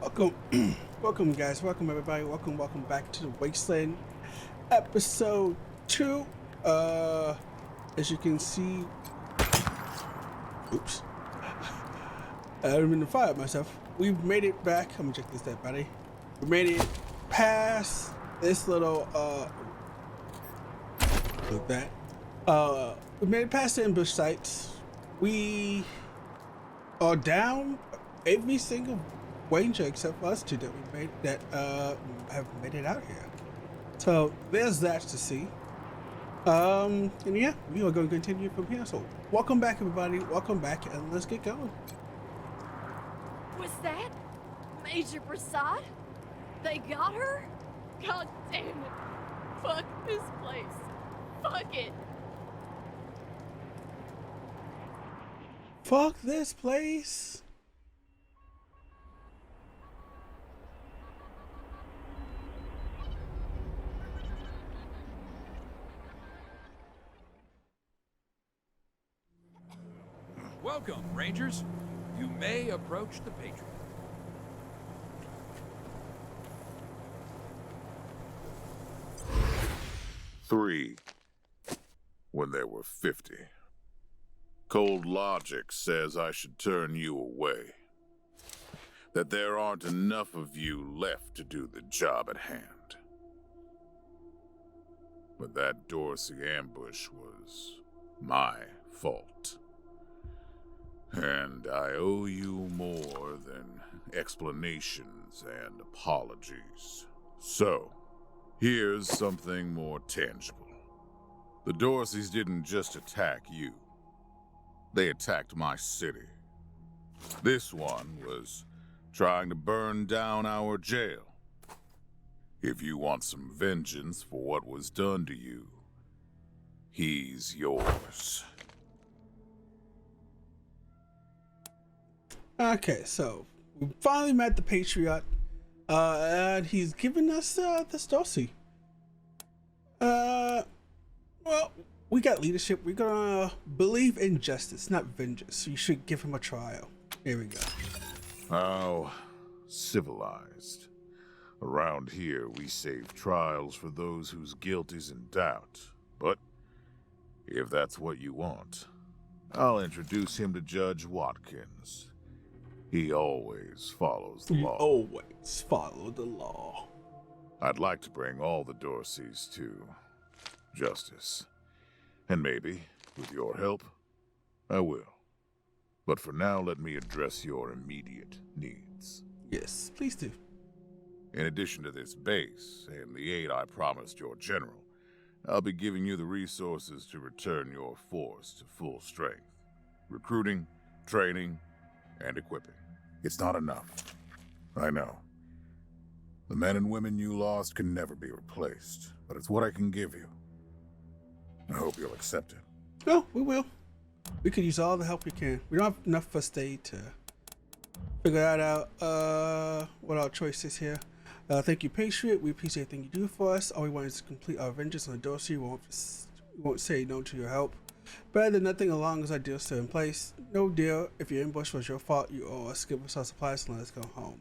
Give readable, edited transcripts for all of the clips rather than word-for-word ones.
Welcome, welcome, guys. Welcome, everybody. Welcome back to the Wasteland, episode 2. As you can see, oops, I didn't mean to fire at myself. We've made it back. I'm gonna check this dead body. We made it past this little like that. We made it past the ambush sites. We are down every single ranger except for us two that we made that have made it out here. So there's that to see. And yeah, we are going to continue from here. So welcome back, everybody. Welcome back, and let's get going. Was that Major Prasad? They got her? God damn it. Fuck this place. Fuck it. Fuck this place. Welcome, Rangers. You may approach the Patriarch. Three, when there were 50. Cold logic says I should turn you away. That there aren't enough of you left to do the job at hand. But that Dorsey ambush was my fault. And I owe you more than explanations and apologies. So, here's something more tangible. The Dorseys didn't just attack you. They attacked my city. This one was trying to burn down our jail. If you want some vengeance for what was done to you, he's yours. Okay, so we finally met the Patriarch, and he's given us this Dorsey. Well, we got leadership. We're gonna believe in justice, not vengeance. So you should give him a trial. Here we go. How civilized. Around here, we save trials for those whose guilt is in doubt. But if that's what you want, I'll introduce him to Judge Watkins. He always follows the You law. always follow the law. I'd like to bring all the Dorseys to justice. And maybe, with your help, I will. But for now, let me address your immediate needs. Yes, please do. In addition to this base and the aid I promised your general, I'll be giving you the resources to return your force to full strength. Recruiting, training, and equipping. It's not enough. I know. The men and women you lost can never be replaced, but it's what I can give you. I hope you'll accept it. No, we will. We could use all the help we can. We don't have enough first aid to figure that out. What our choice is here. Thank you, Patriot. We appreciate everything you do for us. All we want is to complete our vengeance on the Dorsey. We won't say no to your help. Better than nothing, as long as our deal's still in place. No deal. If your ambush was your fault, you owe us. Give us our supplies and let us go home.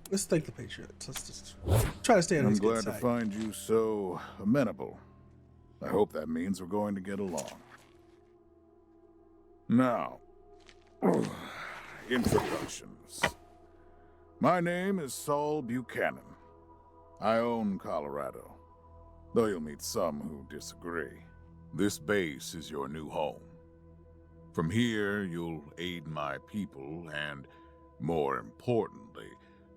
Let's thank the Patriots. Let's just try to stay on I'm his good glad to side. find you so amenable. I hope that means we're going to get along. Now, introductions. My name is Saul Buchanan. I own Colorado, though you'll meet some who disagree. This base is your new home. From here, you'll aid my people and, more importantly,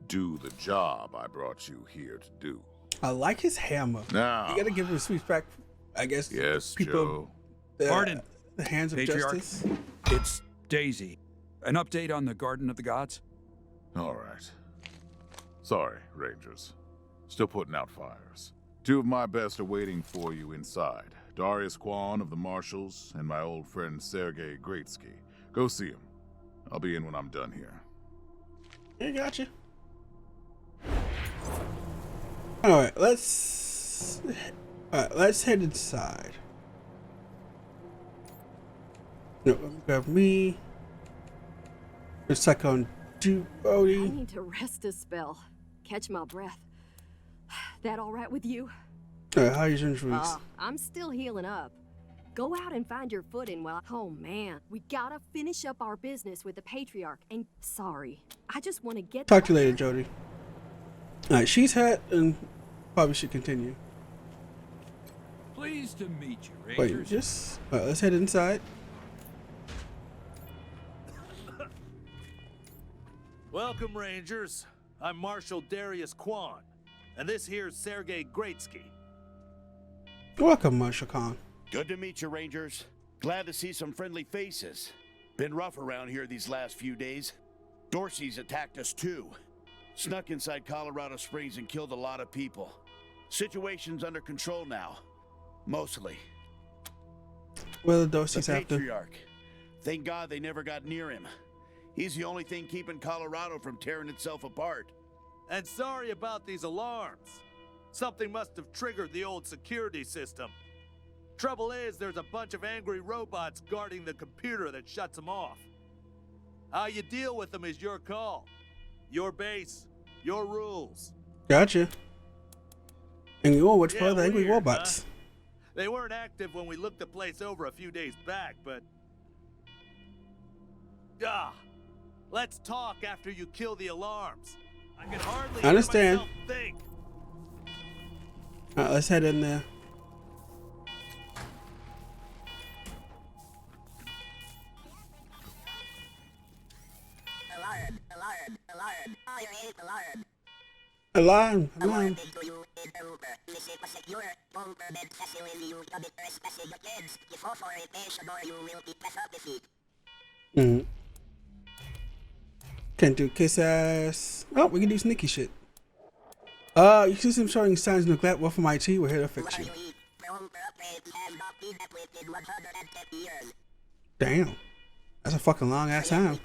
do the job I brought you here to do. I like his hammer. Now, You gotta give him respect. I guess. yes, people. Joe. Pardon, The hands of Patriarch. justice. It's Daisy. An update on the Garden of the Gods? All right. Sorry, Rangers. Still putting out fires. Two of my best are waiting for you inside. Darius Kwan of the Marshals and my old friend Sergei Greatsky. Go see him. I'll be in when I'm done here. Yeah, gotcha. Alright, let's head inside. No, let me grab me. Let's check on you, I Brody. need to rest a spell. Catch my breath. That all right with you? How are your injuries? I'm still healing up. Go out and find your footing while... Oh, man. We gotta finish up our business with the Patriarch. And sorry, I just want to get... Talk to you later, Jody. Alright, she's hurt and probably should continue. Pleased to meet you, Wait, Rangers. just... Alright, let's head inside. Welcome, Rangers. I'm Marshal Darius Kwan, and this here's Sergei Greatsky. Welcome, Marshal Khan. Good to meet you, Rangers. Glad to see some friendly faces. Been rough around here these last few days. Dorsey's attacked us too. Snuck inside Colorado Springs and killed a lot of people. Situation's under control now. Mostly. Well, the The Dorsey's after. Patriarch. Thank God they never got near him. He's the only thing keeping Colorado from tearing itself apart. And sorry about these alarms. Something must have triggered the old security system. Trouble is, there's a bunch of angry robots guarding the computer that shuts them off. How you deal with them is your call. Your base, your rules. Gotcha. And you which part of the angry weird, robots? huh? They weren't active when we looked the place over a few days back, but... let's talk after you kill the alarms. I can hardly I understand. hear myself think. Alright, let's head in there. Alarm! Alarm! Mm-hmm. Can't do kiss ass. Oh, we can do sneaky shit. You see some showing signs of neglect. Well, from IT, we're here to fix you. Damn. That's a fucking long ass time.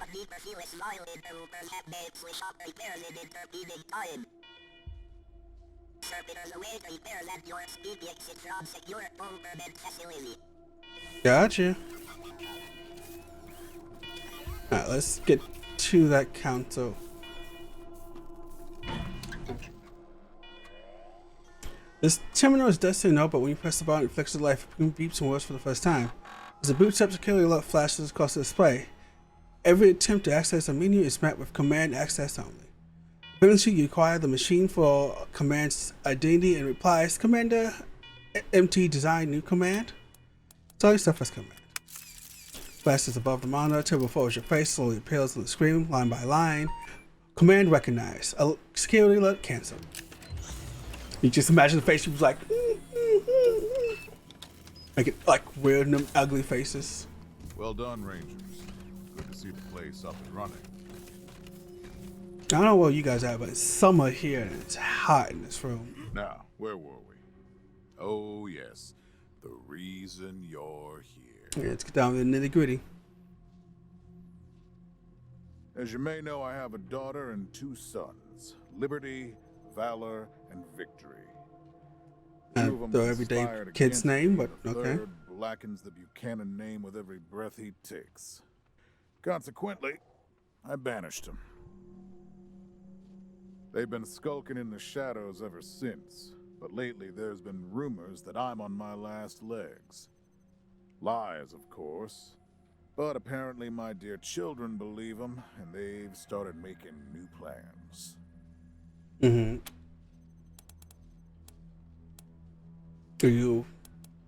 Gotcha. Alright, let's get to that console. This terminal is destined to know, but when you press the button, it flicks the light, beeps and whirs for the first time. As the boot up, security alert flashes across the display. Every attempt to access the menu is met with command access only. Eventually, you acquire the machine for command's identity and replies, Commander MT design new command. So your stuff as command. Flashes above the monitor, turbo forwards your face, slowly appears on the screen, line by line. Command recognized. Security alert cancelled. You just imagine the face, she was like, make it like weird and ugly faces. Well done, Rangers. Good to see the place up and running. I don't know where you guys are, but it's summer here and it's hot in this room. Now, where were we? Oh, yes. The reason you're here. Yeah, let's get down to the nitty gritty. As you may know, I have a daughter and 2 sons. Liberty, Valor, and Victory. The everyday kid's name, but the okay. third blackens the Buchanan name with every breath he takes. Consequently, I banished him. They've been skulking in the shadows ever since, but lately there's been rumors that I'm on my last legs. Lies, of course, but apparently my dear children believe them, and they've started making new plans. Mm-hmm.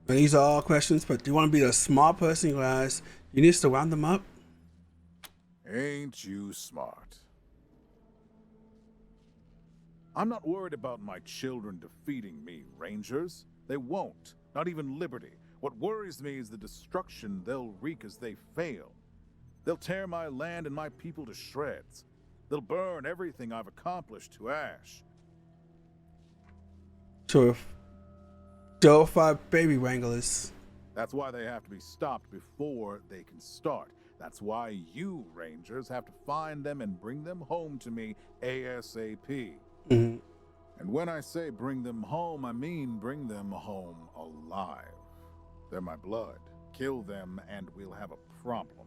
These are all questions, but do you want to be a smart person you realize you need to round them up? Ain't you smart? I'm not worried about my children defeating me, Rangers. They won't. Not even Liberty. What worries me is the destruction they'll wreak as they fail. They'll tear my land and my people to shreds. They'll burn everything I've accomplished to ash. So if Delphi baby wranglers. That's why they have to be stopped before they can start. That's why you, Rangers, have to find them and bring them home to me ASAP. Mm-hmm. And when I say bring them home, I mean bring them home alive. They're my blood. Kill them and we'll have a problem.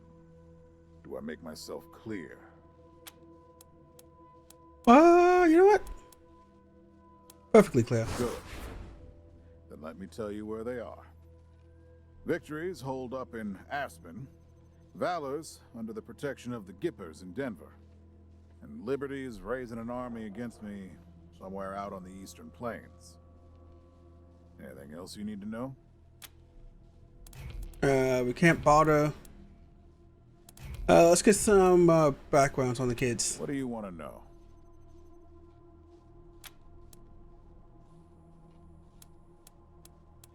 Do I make myself clear? You know what? Perfectly clear. Good. Then let me tell you where they are. Victory's holed up in Aspen. Valor's under the protection of the Gippers in Denver. And Liberty's raising an army against me somewhere out on the Eastern Plains. Anything else you need to know? We can't bother. Let's get some backgrounds on the kids. What do you want to know?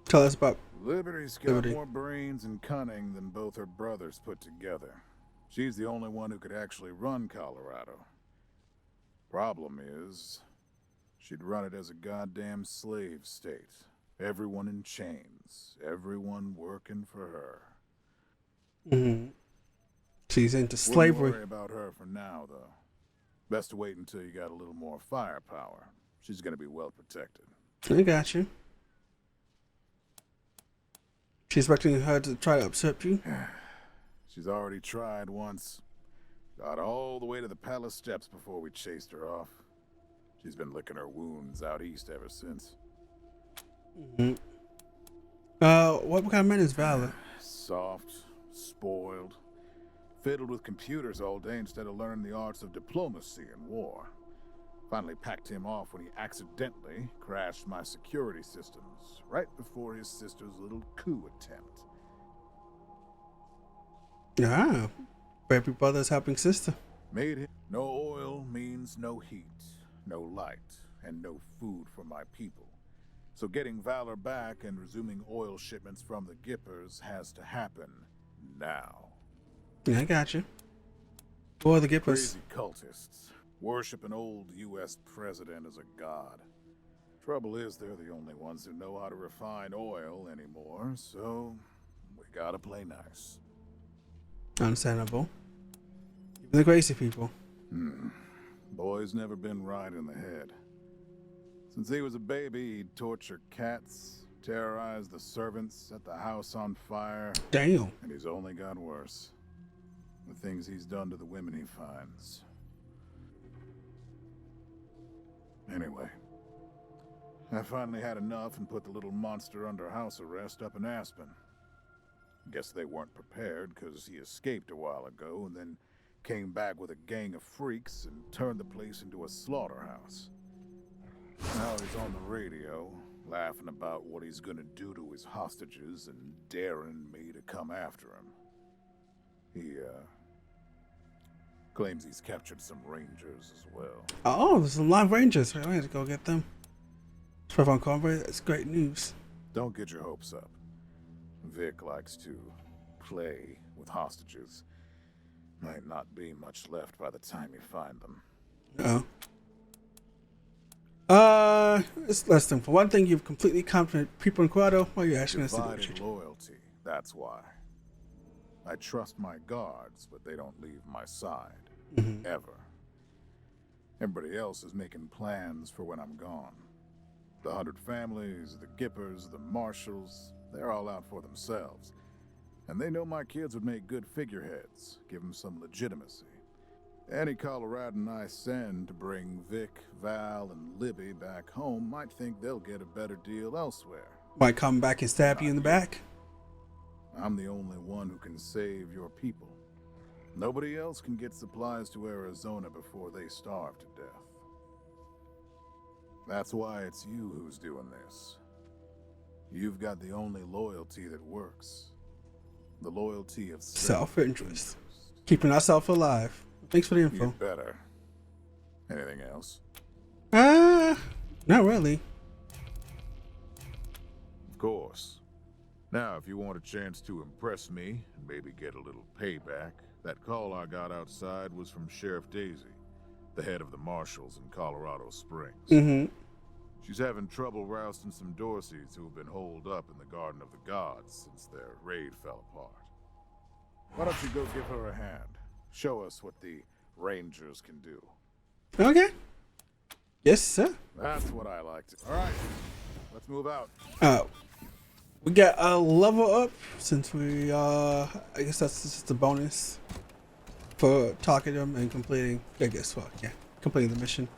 Tell us about Liberty's got Liberty. more brains and cunning than both her brothers put together. She's the only one who could actually run Colorado. Problem is, she'd run it as a goddamn slave state. Everyone in chains. Everyone working for her. Mm-hmm. She's into Wouldn't slavery. worry about her for now, though. Best to wait until you got a little more firepower. She's gonna be well protected. I got you. She's expecting her to try to upset you. She's already tried once. Got all the way to the palace steps before we chased her off. She's been licking her wounds out east ever since. Mm-hmm. What kind of man is Valor? Soft, spoiled, fiddled with computers all day instead of learning the arts of diplomacy and war. Finally packed him off when he accidentally crashed my security systems right before his sister's little coup attempt. Ah, baby brother's helping sister. Made him. No oil means no heat, no light, and no food for my people. So getting Valor back and resuming oil shipments from the Gippers has to happen now. Yeah, I got you. Who are the Gippers? Crazy cultists worship an old U.S. president as a god. Trouble is, they're the only ones who know how to refine oil anymore, so we gotta play nice. Understandable. Even the crazy people. Boy's never been right in the head. Since he was a baby, he'd torture cats, terrorize the servants, set the house on fire, Damn. and he's only got worse. The things he's done to the women he finds. Anyway, I finally had enough and put the little monster under house arrest up in Aspen. Guess they weren't prepared because he escaped a while ago and then came back with a gang of freaks and turned the place into a slaughterhouse. Now he's on the radio, laughing about what he's gonna do to his hostages and daring me to come after him. He, claims he's captured some rangers as well. Oh, there's some live rangers. I need to go get them. Trevor on Convoy, that's great news. Don't get your hopes up. Vic likes to play with hostages. Might not be much left by the time you find them. It's less than for one thing, you've completely confident people in Colorado. Why are you asking us to do what you Divided do? loyalty, that's why. I trust my guards, but they don't leave my side. Ever. Everybody else is making plans for when I'm gone. The 100 families, the Gippers, the Marshals, they're all out for themselves. And they know my kids would make good figureheads, give them some legitimacy. Any Coloradan I send to bring Vic, Val, and Libby back home might think they'll get a better deal elsewhere. Might come back and stab you in the back. I'm the only one who can save your people. Nobody else can get supplies to Arizona before they starve to death. That's why it's you who's doing this. You've got the only loyalty that works. The loyalty of Self-interest. Keeping ourselves alive. Thanks for the info. You better. Anything else? Not really. Of course. Now, if you want a chance to impress me and maybe get a little payback, that call I got outside was from Sheriff Daisy, the head of the Marshals in Colorado Springs. Mm-hmm. She's having trouble rousting some Dorseys who have been holed up in the Garden of the Gods since their raid fell apart. Why don't you go give her a hand? Show us what the Rangers can do. Okay. Yes, sir. That's what I like to. All right, let's move out. We got a level up since we, I guess that's just a bonus for talking to them and completing. I guess what, yeah. completing the mission.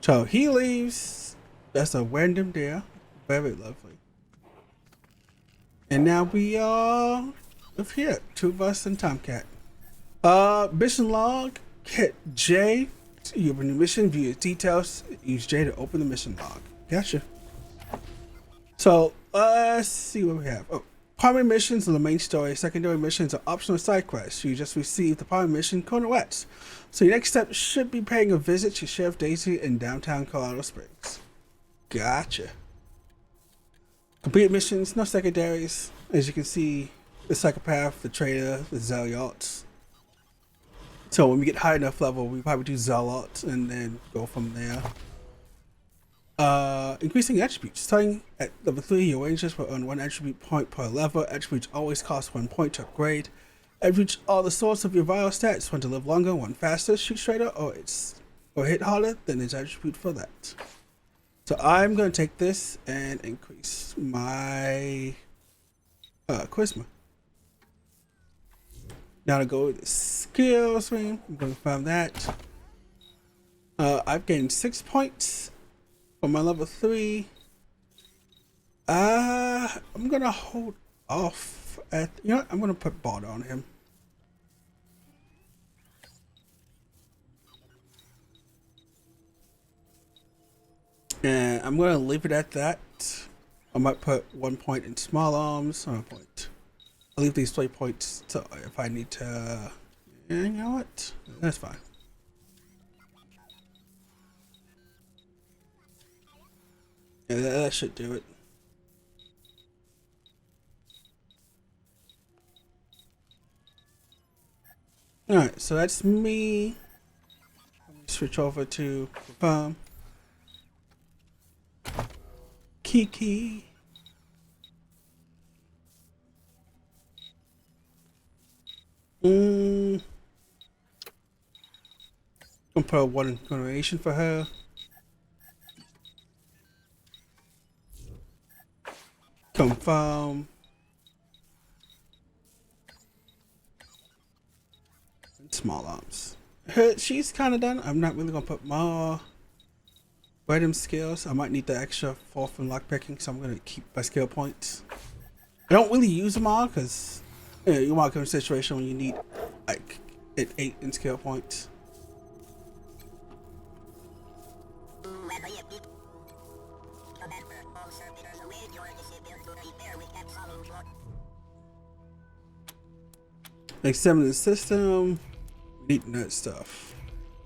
So he leaves. That's a random there. Very lovely. And now we are live here. Two of us and Tomcat. Mission log. Hit J. You open the mission. View its details. Use J to open the mission log. Gotcha. So let's see what we have. Oh, primary missions are the main story. Secondary missions are optional side quests. You just received the primary mission, Corner West. So your next step should be paying a visit to Sheriff Daisy in downtown Colorado Springs. Gotcha. Complete missions, no secondaries. As you can see, the psychopath, the traitor, the zealots. So when we get high enough level, we probably do zealots and then go from there. Increasing attributes. Starting at level 3, your rangers will earn 1 attribute point per level. Attributes always cost 1 point to upgrade. Attributes are the source of your vital stats. Want to live longer, run faster, shoot straighter, or hit harder, then there's attribute for that. So I'm going to take this and increase my charisma. Now to go with the skill screen, I'm going to find that. I've gained 6 points for my level 3. I'm going to hold off at, you know what, I'm going to put Bard on him. And I'm going to leave it at that. I might put 1 point in small arms. 1 point. I'll leave these 3 points to if I need to. Yeah, you know what? That's fine. Yeah, that should do it. Alright, so that's me. Let me switch over to the farm. Kiki. I'm gonna put 1 donation for her. Confirm. And small arms. She's kind of done. I'm not really gonna put more random skills. I might need the extra 4 from lockpicking, so I'm gonna keep my skill points. I don't really use them all because you might come in a situation when you need like 8 in skill points. Examine the system. Need nerd stuff.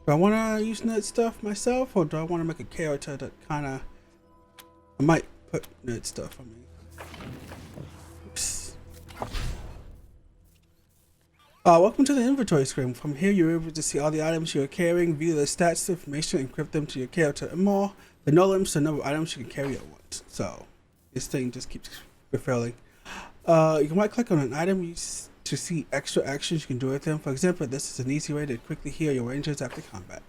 Do I want to use nerd stuff myself, or do I want to make a character that kind of? I might put nerd stuff on me. Oops. Welcome to the inventory screen. From here, you're able to see all the items you are carrying, view the stats, information, encrypt them to your character, and more. The no limits to the number of items you can carry at once. So this thing just keeps refilling. You can right click on an item to see extra actions you can do with them. For example, this is an easy way to quickly heal your rangers after combat.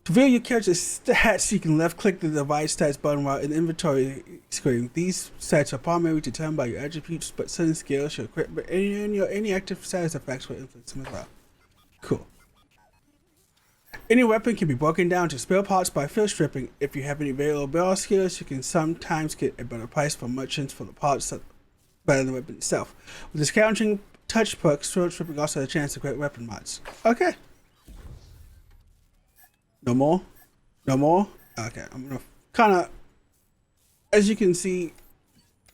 To view your character's stats, you can left click the divide stats button while in the inventory screen. These stats are primarily determined by your attributes, but certain skills, your equipment, and any active status effects will influence them as well. Cool. Any weapon can be broken down to spare parts by field stripping. If you have any available skills, you can sometimes get a better price from merchants for the parts that better than the weapon itself. With discounting touch perks, field stripping also has a chance to create weapon mods. Okay. No more? No more? Okay, I'm gonna kind of, as you can see,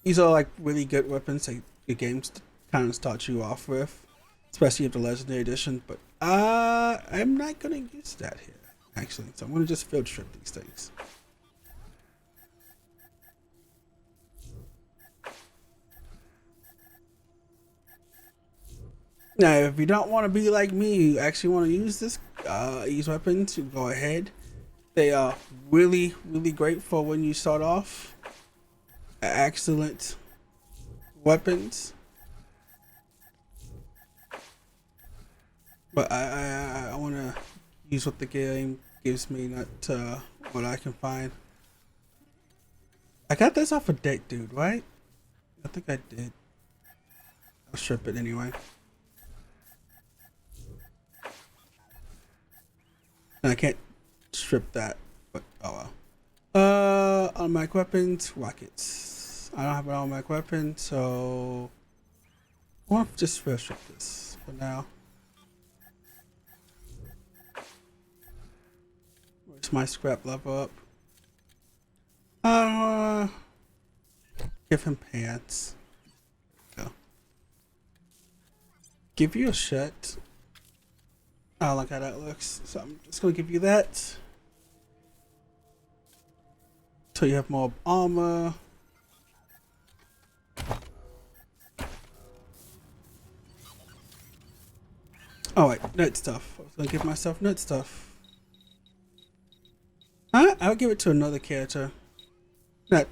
these are like really good weapons that the games kind of start you off with, especially if the Legendary Edition, but I'm not gonna use that here, actually, so I'm gonna just field strip these things. Now, if you don't want to be like me, you actually want to use these weapons, you go ahead. They are really, really great for when you start off. Excellent weapons. But I want to use what the game gives me, not what I can find. I got this off a deck, dude, right? I think I did. I'll strip it anyway. And I can't strip that, but oh well. Automatic weapons, rockets. I don't have an automatic weapon, so I want to just strip this for now. Where's my scrap level up? Give him pants. Go. Give you a shirt. I don't like how that looks, so I'm just gonna give you that. So you have more armor. Oh wait, nerd stuff. I was gonna give myself nerd stuff. I'll give it to another character that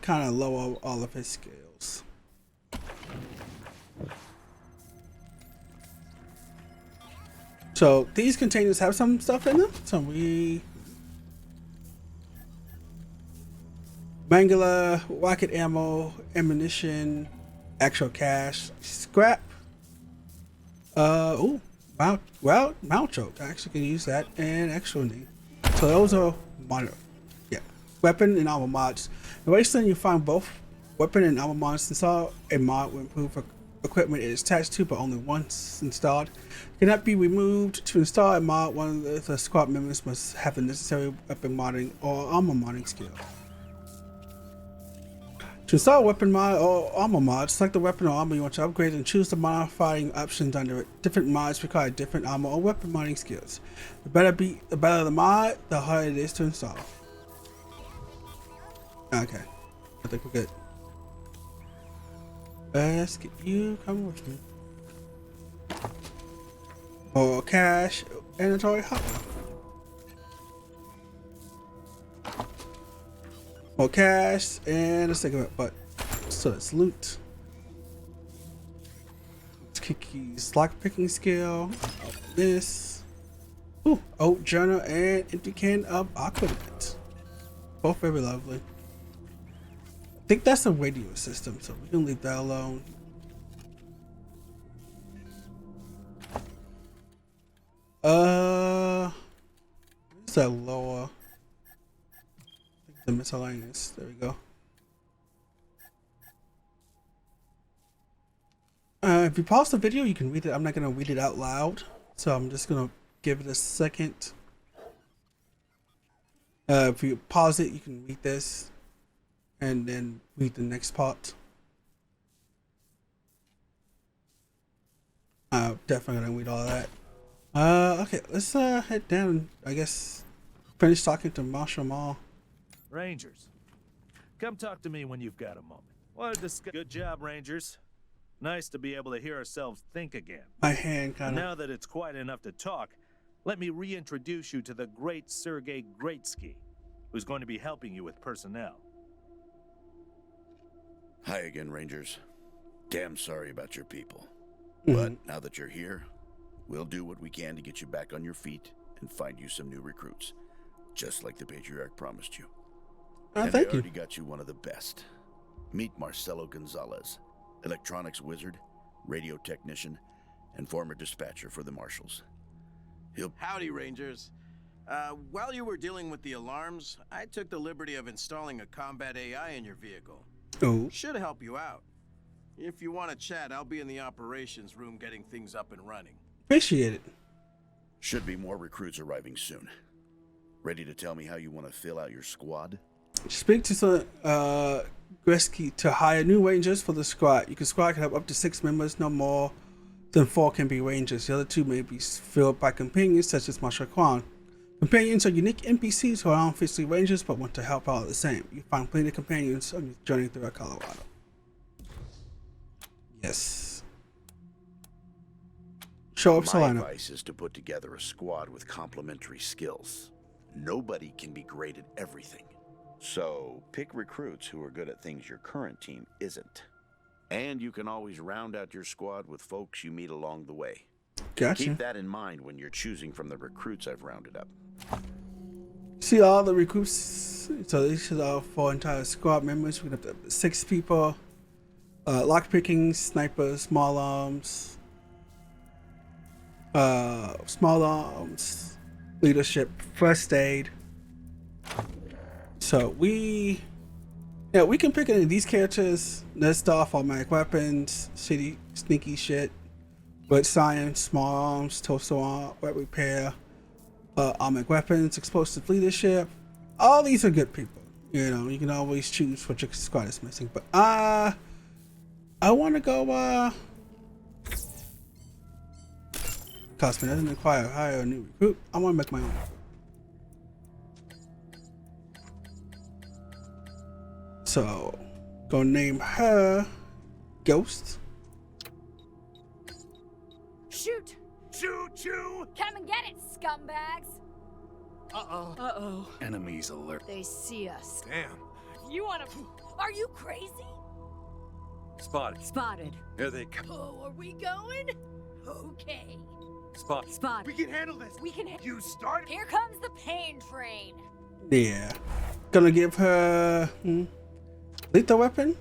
kind of lower all of his skills. So these containers have some stuff in them. So Mangala, rocket ammo, ammunition, actual cash, scrap. Mount choke. I actually can use that, and actual knee. So those are mod, weapon and armor mods. In Wasteland, you find both weapon and armor mods. Install a mod will improve equipment it is attached to, but only once installed. Cannot be removed. To install a mod, one of the squad members must have the necessary weapon modding or armor modding skill. To install a weapon mod or armor mod, select the weapon or armor you want to upgrade and choose the modifying options under it. Different mods require different armor or weapon modding skills. The better the mod, the harder it is to install. Okay, I think we're good. Let's get you coming with me. More cash, inventory, hot. More cash, and let's take a but. So let's loot. Kiki's lockpicking skill. This. Ooh, oat journal and empty can of aquanet. Both very lovely. I think that's a radio system, so we can leave that alone. Where's that lower? The miscellaneous. There we go. If you pause the video, you can read it. I'm not gonna read it out loud, so I'm just gonna give it a second. If you pause it, you can read this, and then read the next part. Definitely gonna read all that. Okay, let's head down. I guess finish talking to Marshall Mall. Rangers, come talk to me when you've got a moment. What a good job, Rangers. Nice to be able to hear ourselves think again. My hand kind of. Now that it's quiet enough to talk, let me reintroduce you to the great Sergei Greatsky, who's going to be helping you with personnel. Hi again, Rangers. Damn sorry about your people. But now that you're here, we'll do what we can to get you back on your feet and find you some new recruits, just like the Patriarch promised you. And Thank I you. already got you one of the best. Meet Marcelo Gonzalez, electronics wizard, radio technician, and former dispatcher for the Marshals. Howdy, Rangers. While you were dealing with the alarms, I took the liberty of installing a combat AI in your vehicle. Oh, Should help you out. If you want to chat, I'll be in the operations room getting things up and running. appreciate it. Should be more recruits arriving soon. Ready to tell me how you want to fill out your squad? Speak to Gretzky to hire new rangers for the squad. Squad can have up to 6 members, no more than 4 can be rangers. The other 2 may be filled by companions such as Marshal Kwan. Companions are unique NPCs who aren't officially rangers but want to help out the same. You find plenty of companions on your journey throughout Colorado. Yes. Show up, My Solana. advice is to put together a squad with complementary skills. Nobody can be great at everything. So pick recruits who are good at things your current team isn't. And you can always round out your squad with folks you meet along the way. Gotcha. Keep that in mind when you're choosing from the recruits I've rounded up. See all the recruits. So this is our 4 entire squad members. We have 6 people. Lockpicking, snipers, small arms, leadership, first aid. So we can pick any of these characters, list off automatic weapons, shitty, sneaky shit, but science, small arms, toaster arm, web repair, automatic weapons, explosive leadership. All these are good people. You know, you can always choose what your squad is missing. But I want to go. Cosmin doesn't require hire a new recruit. I want to make my own. So, gonna name her Ghost. Shoot! Choo-choo! Come and get it, scumbags! Uh-oh. Uh-oh. Enemies alert. They see us. Damn. You wanna... Are you crazy? Spotted. Spotted. Here they come. Oh, are we going? Okay. Spotted. Spotted. We can handle this. We can... You start. Here comes the pain train. Yeah. Gonna give her lethal weapon.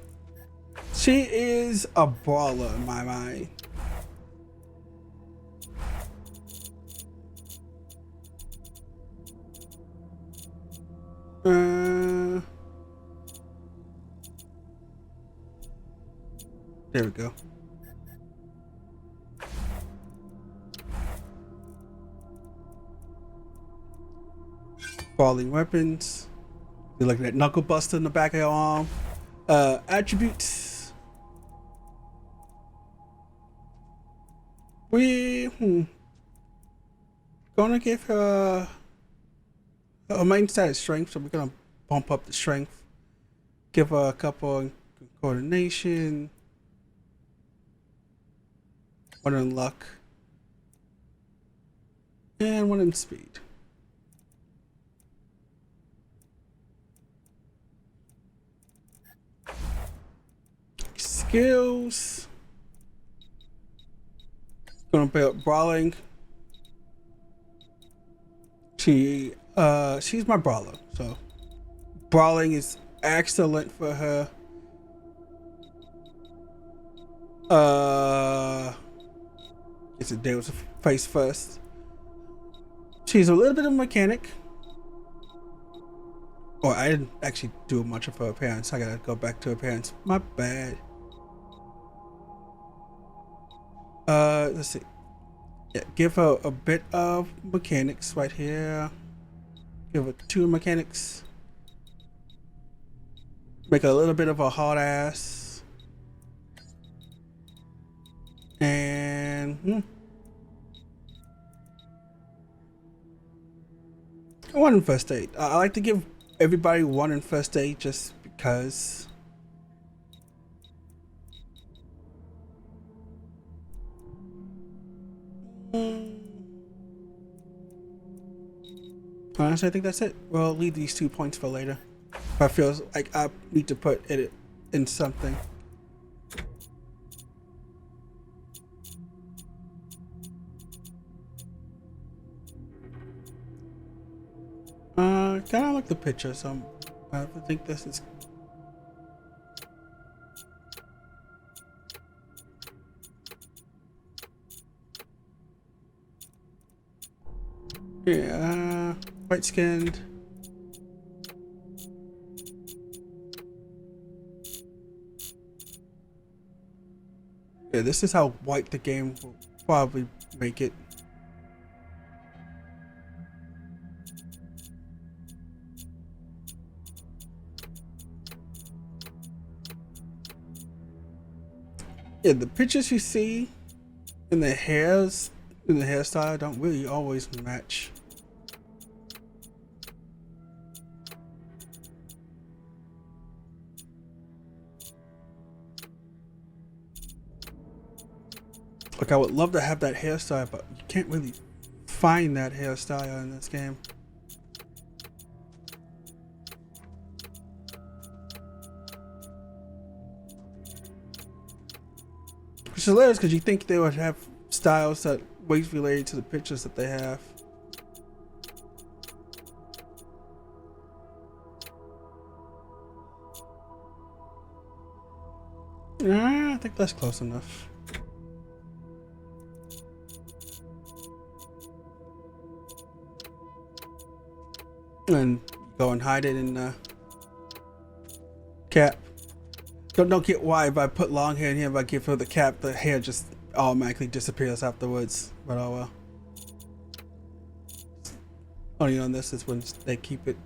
She is a brawler in my mind. There we go. Brawling weapons. You're looking at knuckle buster in the back of your arm. Attributes. We gonna give her a main stat is strength, so we're gonna bump up the strength. Give her a couple in coordination. One in luck. And one in speed. Skills. Gonna be up brawling. She's my brawler, so brawling is excellent for her. It's a deal with face first. She's a little bit of a mechanic. Oh, I didn't actually do much of her appearance. I gotta go back to appearance. My bad. Let's see. Yeah, give her a bit of mechanics right here. Give her 2 mechanics. Make a little bit of a hard ass. And one in first aid. I like to give everybody one in first aid just because. Honestly, I think that's it. We'll leave these 2 points for later. I feel like I need to put it in something. Kind of like the picture, so I think this is. Yeah, white skinned. Yeah, this is how white the game will probably make it. Yeah, the pictures you see in the hairstyle don't really always match. Like, I would love to have that hairstyle, but you can't really find that hairstyle in this game. Which is hilarious because you think they would have styles that ways related to the pictures that they have. I think that's close enough. And go and hide it in the cap. Don't get why if I put long hair in here, if I give her the cap, the hair just automatically disappears afterwards. But oh well. Only on this is when they keep it.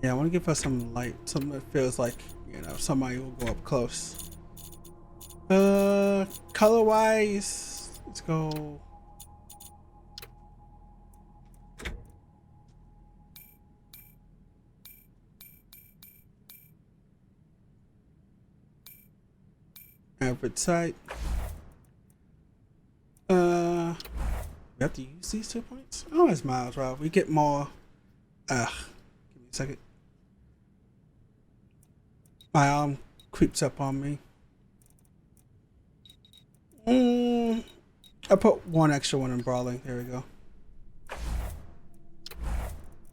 Yeah, I want to give her some light, something that feels like, you know, somebody will go up close. Color wise, let's go. Average sight. We have to use these 2 points? Oh, it's miles, right? We get more. Give me a second. My arm creeps up on me. I put one extra one in brawling. There we go.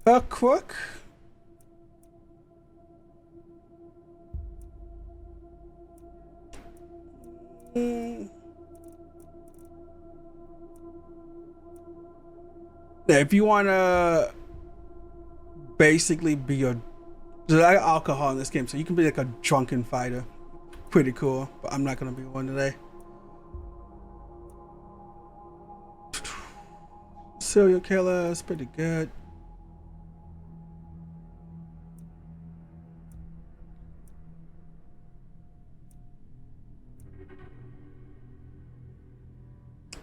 A crook. Yeah, if you want to basically be a, there's like alcohol in this game, so you can be like a drunken fighter. Pretty cool, but I'm not gonna be one today. Serial killer is pretty good.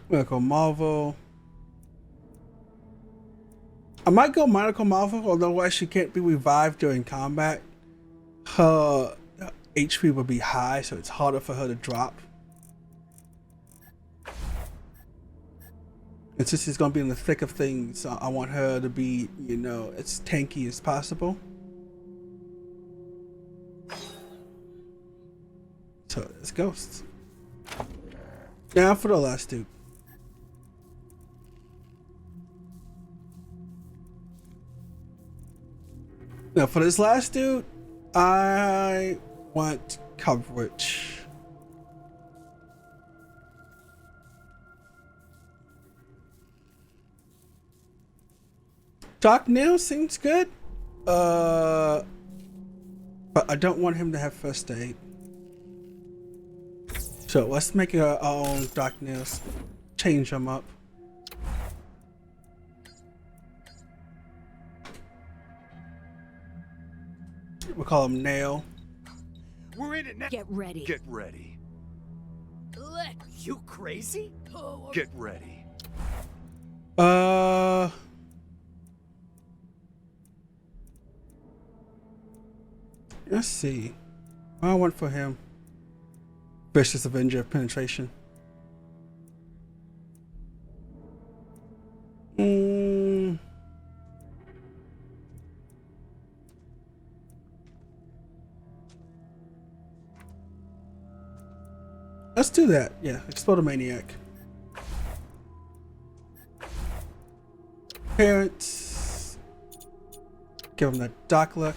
We're gonna go Marvel. I might go Monica Marvel, although she can't be revived during combat. Her HP will be high, so it's harder for her to drop. And since she's gonna be in the thick of things, I want her to be, you know, as tanky as possible. So it's Ghosts. Now for the last dude. Now for this last dude, I want coverage. Doc Nail seems good, but I don't want him to have first aid. So let's make our own Doc Nails, change them up. We'll call him Nail. We're in it now. Get ready. Get ready. You crazy? Get ready. Let's see. What I want for him. Vicious Avenger penetration. Let's do that. Yeah, Explode a Maniac. Parents. Give him that doc look.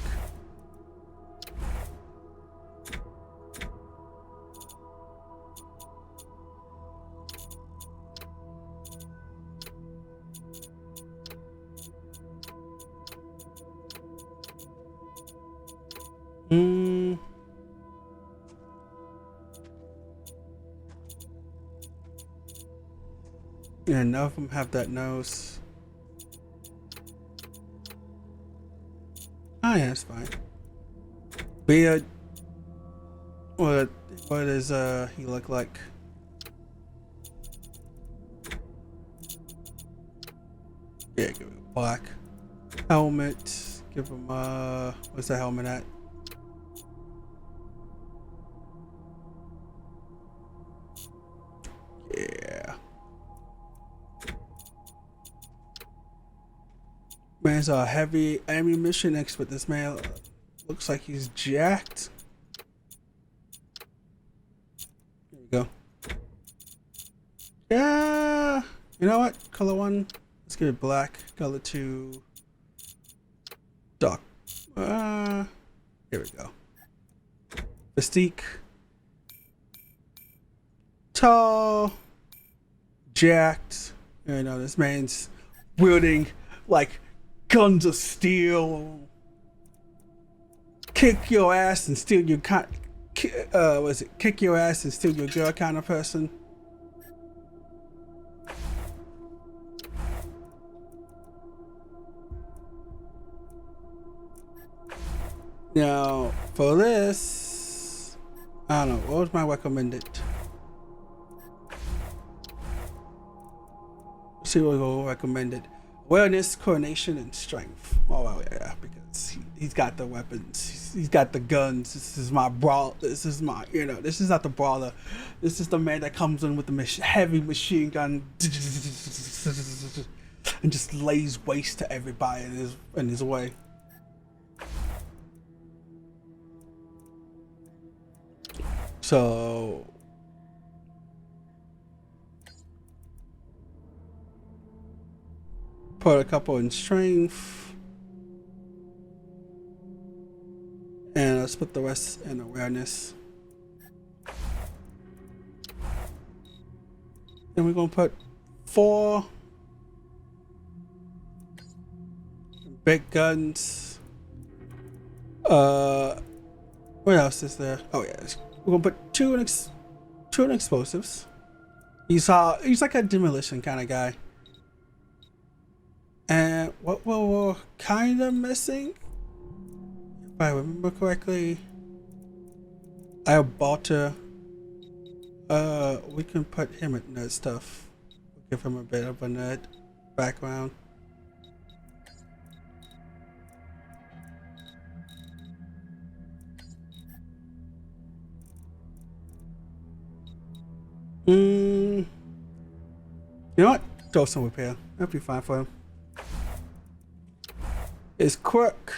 Yeah, none of them have that nose. Oh yeah, it's fine. Beard. What does he look like? Yeah, give him black. Helmet. Give him what's the helmet at? Yeah. Man's a heavy ammunition expert. This man looks like he's jacked. There we go. Yeah. You know what? Color one. Let's give it black. Color two. Dark. Here we go. Mystique. Tall. Jacked. You know, this man's wielding like guns of steel. Kick your ass and steal your kick your ass and steal your girl kind of person. Now, for this, I don't know, what was my recommended? Let's see what we'll recommended. Awareness, coordination, and strength. Oh, well, yeah, because he's got the weapons. He's got the guns. This is my brawl. This is my, you know, this is not the brawler. This is the man that comes in with the heavy machine gun and just lays waste to everybody in his way. So put a couple in strength, and let's put the rest in awareness. And we're gonna put 4 big guns. What else is there? Oh yeah, we're gonna put 2 in explosives. He's like a demolition kind of guy. And what we're kind of missing, if I remember correctly, Alberta. We can put him at nerd stuff. Give him a bit of a nerd background. You know what? Throw some repair. That'll be fine for him. His quirk.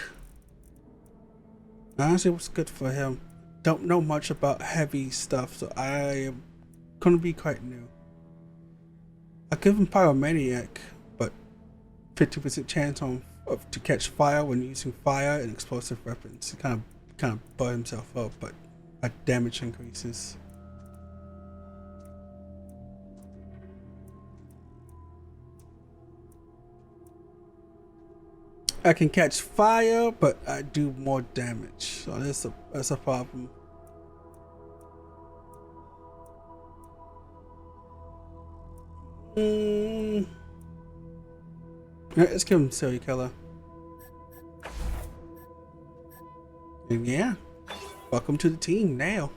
Honestly, what's good for him? Don't know much about heavy stuff, so I am gonna be quite new. I'll give him Pyromaniac, but 50% chance to catch fire when using fire and explosive weapons. He kind of burn himself up, but damage increases. I can catch fire, but I do more damage, so that's a problem. Alright, let's give him serial killer. And yeah, welcome to the team now.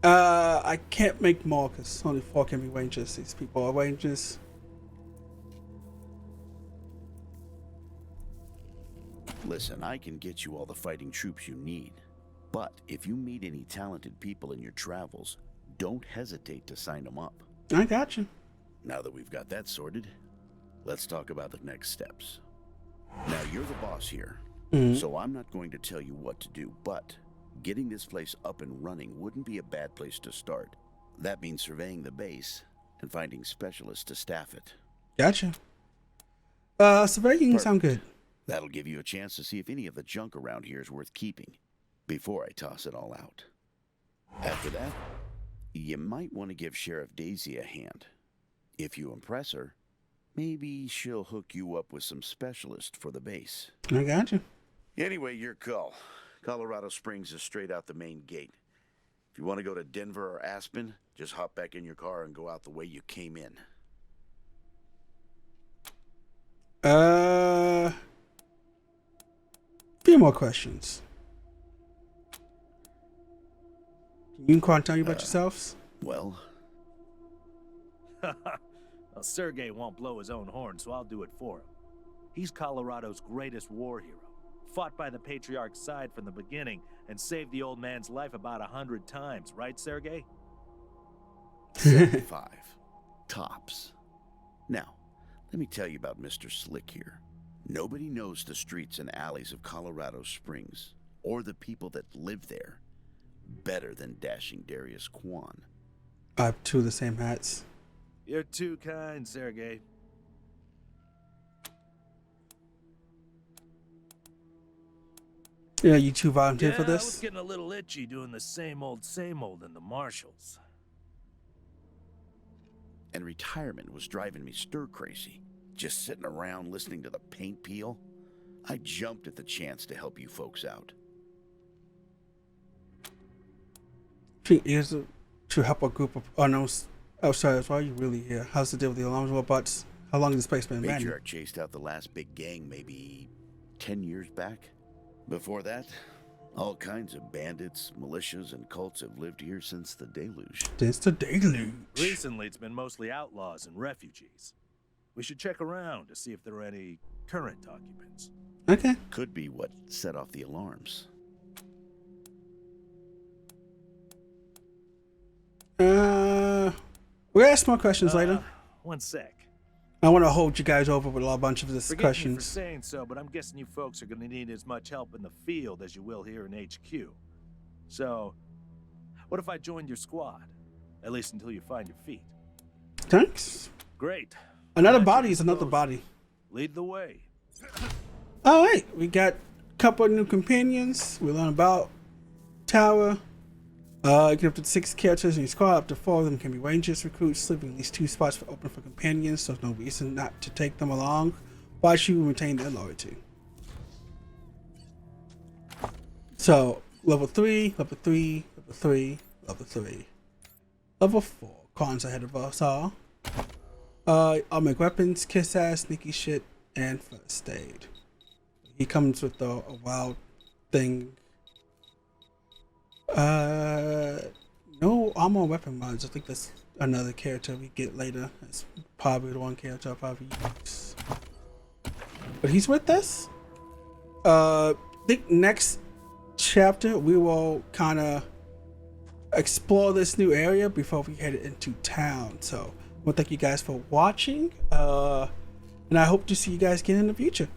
I can't make more because only 4 can be rangers. These people are rangers. Listen, I can get you all the fighting troops you need. But if you meet any talented people in your travels, don't hesitate to sign them up. I got you. Now that we've got that sorted, let's talk about the next steps. Now, you're the boss here, so I'm not going to tell you what to do, but getting this place up and running wouldn't be a bad place to start. That means surveying the base and finding specialists to staff it. Gotcha. Surveying sound good. That'll give you a chance to see if any of the junk around here is worth keeping before I toss it all out. After that, you might want to give Sheriff Daisy a hand. If you impress her, maybe she'll hook you up with some specialists for the base. I got you. Anyway, your call. Colorado Springs is straight out the main gate. If you want to go to Denver or Aspen, just hop back in your car and go out the way you came in. Few more questions. You can tell you about yourselves? Well, Well, Sergey won't blow his own horn, so I'll do it for him. He's Colorado's greatest war hero. Fought by the Patriarch's side from the beginning and saved the old man's life about 100 times, right, Sergey? 75. Tops. Now, let me tell you about Mr. Slick here. Nobody knows the streets and alleys of Colorado Springs, or the people that live there, better than dashing Darius Kwan. I have 2 of the same hats. You're too kind, Sergey. Yeah, you two volunteered for I was this? getting a little itchy doing the same old in the marshals. And retirement was driving me stir crazy. Just sitting around listening to the paint peel. I jumped at the chance to help you folks out. She is to help a group of unknowns outsiders. Why are you really here? How's the deal with the alarms robots? How long has this place been abandoned? Patriarch chased out the last big gang maybe 10 years back. Before that, all kinds of bandits, militias, and cults have lived here since the deluge. Since the deluge. Recently, it's been mostly outlaws and refugees. We should check around to see if there are any current occupants. Okay. Could be what set off the alarms. We'll ask more questions later. One sec. I want to hold you guys over with a bunch of Forgive me for discussions. saying so, but I'm guessing you folks are going to need as much help in the field as you will here in HQ. So, what if I joined your squad? At least until you find your feet. Thanks. Great. Another That's body your is another proposal. body. Lead the way. All right, we got a couple of new companions. We learn about Tower. You get up to 6 characters in your squad. Up to 4 of them can be rangers, recruits, leaving at least 2 spots open for companions. So there's no reason not to take them along, while you retain their loyalty. So level 3, level 3, level 3, level 3, level 4. Cons ahead of us all. I'll make weapons, kiss ass, sneaky shit, and first aid. He comes with a wild thing. No armor weapon mods. I think that's another character we get later. That's probably the one character I'll probably use. But he's with us. I think next chapter we will kind of explore this new area before we head into town. So I want to thank you guys for watching. And I hope to see you guys again in the future.